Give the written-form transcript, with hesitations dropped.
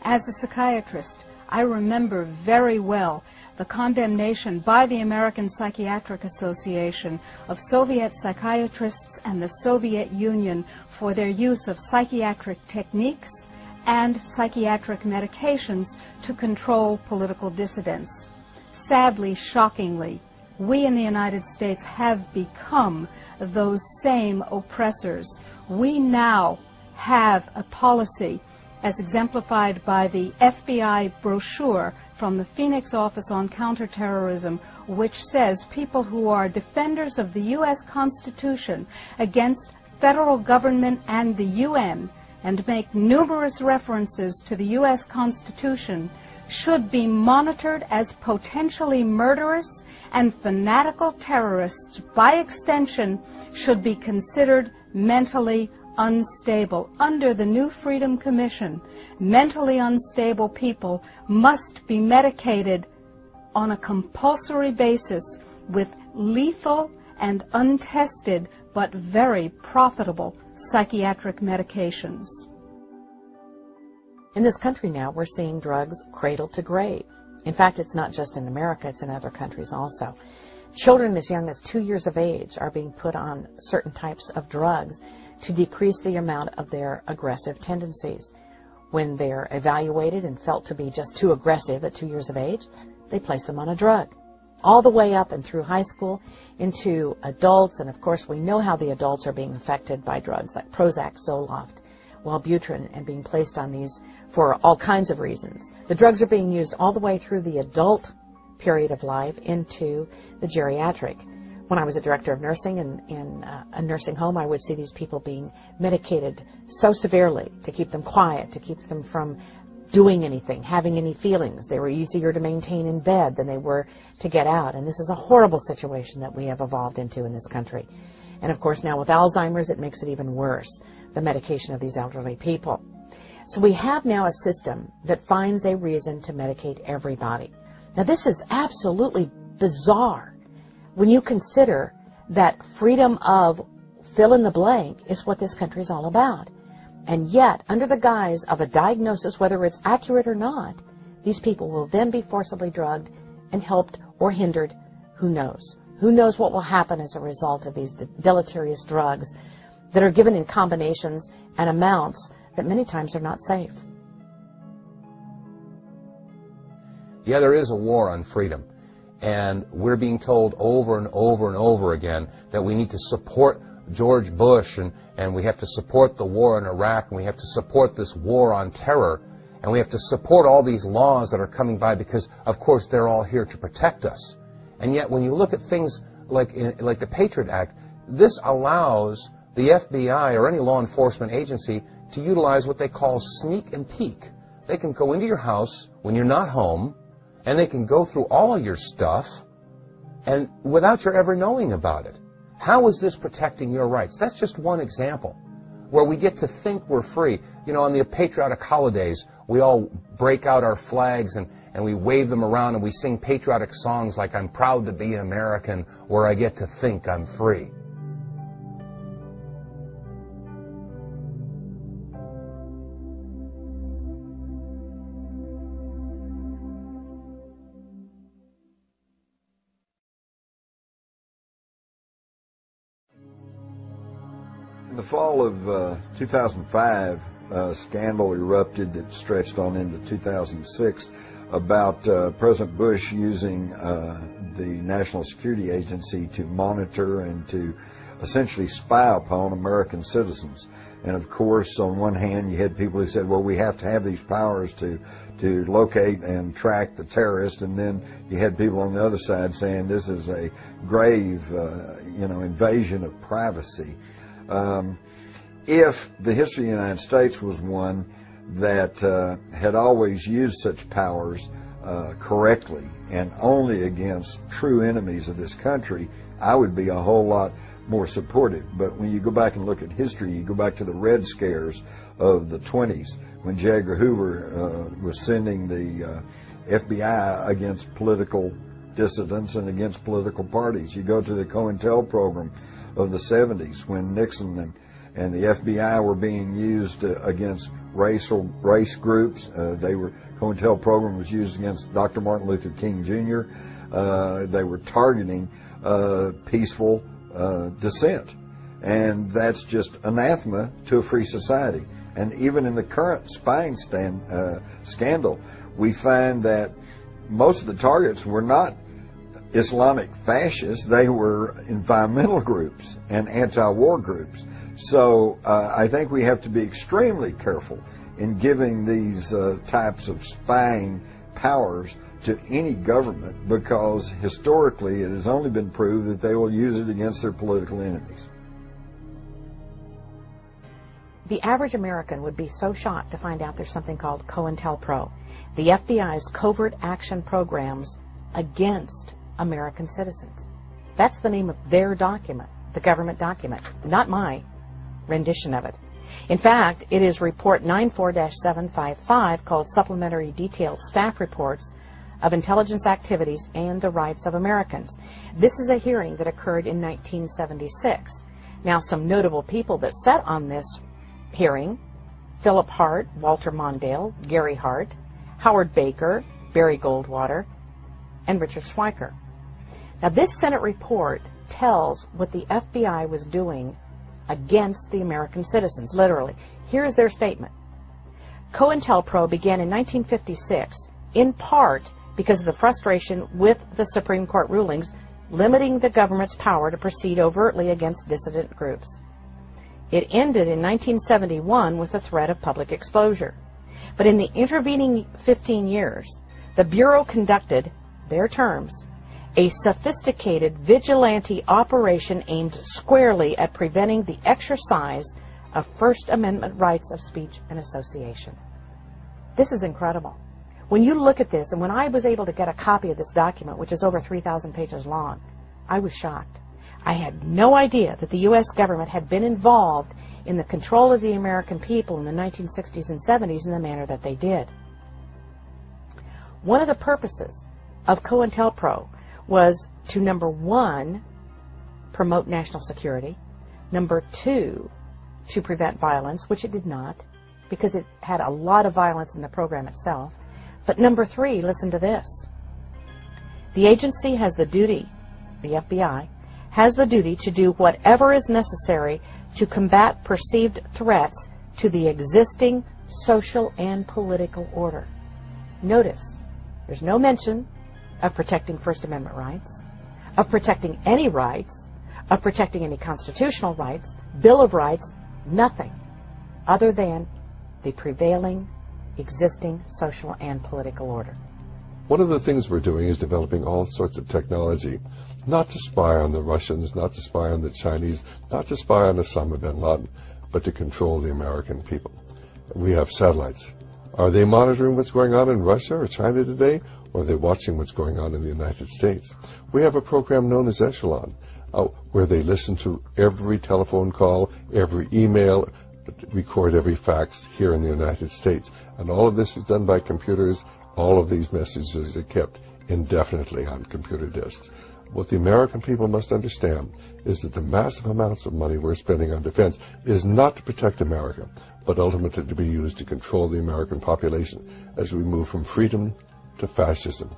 As a psychiatrist, I remember very well the condemnation by the American Psychiatric Association of Soviet psychiatrists and the Soviet Union for their use of psychiatric techniques and psychiatric medications to control political dissidents. Sadly, shockingly, we in the United States have become those same oppressors. We now have a policy, as exemplified by the FBI brochure from the Phoenix Office on Counterterrorism, which says people who are defenders of the U.S. Constitution against federal government and the UN and make numerous references to the U.S. Constitution should be monitored as potentially murderous, and fanatical terrorists, by extension, should be considered mentally unstable. Under the new Freedom Commission, mentally unstable people must be medicated on a compulsory basis with lethal and untested but very profitable psychiatric medications. In this country now, we're seeing drugs cradle to grave. In fact, it's not just in America, it's in other countries also. Children as young as 2 years of age are being put on certain types of drugs to decrease the amount of their aggressive tendencies. When they're evaluated and felt to be just too aggressive at 2 years of age, they place them on a drug. All the way up and through high school into adults, and of course we know how the adults are being affected by drugs like Prozac, Zoloft, Wellbutrin, and being placed on these for all kinds of reasons. The drugs are being used all the way through the adult period of life into the geriatric. When I was a director of nursing in a nursing home, I would see these people being medicated so severely to keep them quiet, to keep them from doing anything, having any feelings. They were easier to maintain in bed than they were to get out. And this is a horrible situation that we have evolved into in this country. And of course now with Alzheimer's, it makes it even worse, the medication of these elderly people. So we have now a system that finds a reason to medicate everybody. Now this is absolutely bizarre when you consider that freedom of fill in the blank is what this country is all about. And yet, under the guise of a diagnosis, whether it's accurate or not, these people will then be forcibly drugged and helped or hindered. Who knows? Who knows what will happen as a result of these deleterious drugs that are given in combinations and amounts that many times are not safe. Yeah, there is a war on freedom. And we're being told over and over and over again that we need to support George Bush and we have to support the war in Iraq and we have to support this war on terror and we have to support all these laws that are coming by because, of course, they're all here to protect us. And yet when you look at things like the Patriot Act, this allows the FBI or any law enforcement agency to utilize what they call sneak and peek. They can go into your house when you're not home and they can go through all of your stuff and without your ever knowing about it. How is this protecting your rights? That's just one example where we get to think we're free. You know, on the patriotic holidays, we all break out our flags and we wave them around and we sing patriotic songs like I'm proud to be an American, where I get to think I'm free. In the fall of 2005, a scandal erupted that stretched on into 2006 about President Bush using the National Security Agency to monitor and to essentially spy upon American citizens. And of course, on one hand, you had people who said, well, we have to have these powers to locate and track the terrorist, and then you had people on the other side saying this is a grave, invasion of privacy. If the history of the United States was one that had always used such powers correctly and only against true enemies of this country, I would be a whole lot more supportive. But when you go back and look at history, you go back to the Red Scares of the 20s, when J. Edgar Hoover was sending the FBI against political dissidents and against political parties. You go to the COINTEL program of the 70s when Nixon and the FBI were being used against race groups. COINTEL program was used against Dr. Martin Luther King Jr. They were targeting peaceful dissent, and that's just anathema to a free society. And even in the current spying scandal, we find that most of the targets were not Islamic fascists, they were environmental groups and anti-war groups. So I think we have to be extremely careful in giving these types of spying powers to any government, because historically it has only been proved that they will use it against their political enemies. The average American would be so shocked to find out there's something called COINTELPRO, the FBI's covert action programs against American citizens. That's the name of their document, the government document, not my rendition of it. In fact, it is Report 94-755 called Supplementary Detailed Staff Reports of Intelligence Activities and the Rights of Americans. This is a hearing that occurred in 1976. Now, some notable people that sat on this hearing: Philip Hart, Walter Mondale, Gary Hart, Howard Baker, Barry Goldwater, and Richard Schweiker. Now, this Senate report tells what the FBI was doing against the American citizens, literally. Here's their statement. COINTELPRO began in 1956, in part because of the frustration with the Supreme Court rulings limiting the government's power to proceed overtly against dissident groups. It ended in 1971 with the threat of public exposure. But in the intervening 15 years, the Bureau conducted, their terms, a sophisticated vigilante operation aimed squarely at preventing the exercise of First Amendment rights of speech and association. This is incredible. When you look at this, and when I was able to get a copy of this document, which is over 3,000 pages long, I was shocked. I had no idea that the U.S. government had been involved in the control of the American people in the 1960s and 70s in the manner that they did. One of the purposes of COINTELPRO was to, number one, promote national security, number two, to prevent violence, which it did not, because it had a lot of violence in the program itself, but number three, listen to this. The agency has the duty, the FBI, has the duty to do whatever is necessary to combat perceived threats to the existing social and political order. Notice, there's no mention of protecting First Amendment rights, of protecting any rights, of protecting any constitutional rights, Bill of Rights, nothing other than the prevailing, existing social and political order. One of the things we're doing is developing all sorts of technology, not to spy on the Russians, not to spy on the Chinese, not to spy on Osama bin Laden, but to control the American people. We have satellites. Are they monitoring what's going on in Russia or China today, or are they watching what's going on in the United States? We have a program known as Echelon, where they listen to every telephone call, every email, record every fax here in the United States. And all of this is done by computers. All of these messages are kept indefinitely on computer disks. What the American people must understand is that the massive amounts of money we're spending on defense is not to protect America, but ultimately to be used to control the American population as we move from freedom to fascism.